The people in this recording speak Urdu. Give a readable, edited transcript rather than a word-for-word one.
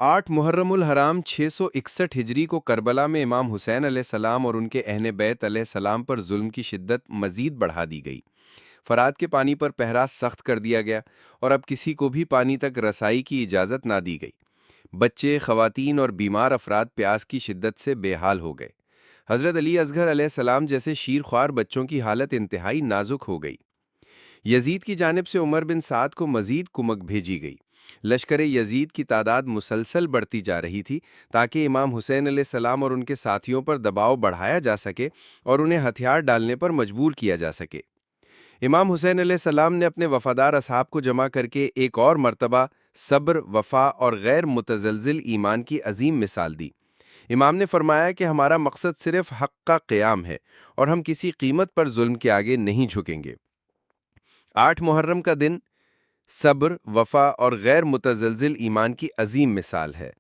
8 محرم الحرام 661 ہجری کو کربلا میں امام حسین علیہ السلام اور ان کے اہل بیت علیہ السلام پر ظلم کی شدت مزید بڑھا دی گئی۔ فرات کے پانی پر پہرا سخت کر دیا گیا اور اب کسی کو بھی پانی تک رسائی کی اجازت نہ دی گئی۔ بچے، خواتین اور بیمار افراد پیاس کی شدت سے بے حال ہو گئے۔ حضرت علی اصغر علیہ السلام جیسے شیر خوار بچوں کی حالت انتہائی نازک ہو گئی۔ یزید کی جانب سے عمر بن سعد کو مزید کمک بھیجی گئی۔ لشکر یزید کی تعداد مسلسل بڑھتی جا رہی تھی تاکہ امام حسین علیہ السلام اور ان کے ساتھیوں پر دباؤ بڑھایا جا سکے اور انہیں ہتھیار ڈالنے پر مجبور کیا جا سکے۔ امام حسین علیہ السلام نے اپنے وفادار اصحاب کو جمع کر کے ایک اور مرتبہ صبر، وفا اور غیر متزلزل ایمان کی عظیم مثال دی۔ امام نے فرمایا کہ ہمارا مقصد صرف حق کا قیام ہے اور ہم کسی قیمت پر ظلم کے آگے نہیں جھکیں گے۔ 8 محرم کا دن صبر، وفا اور غیر متزلزل ایمان کی عظیم مثال ہے۔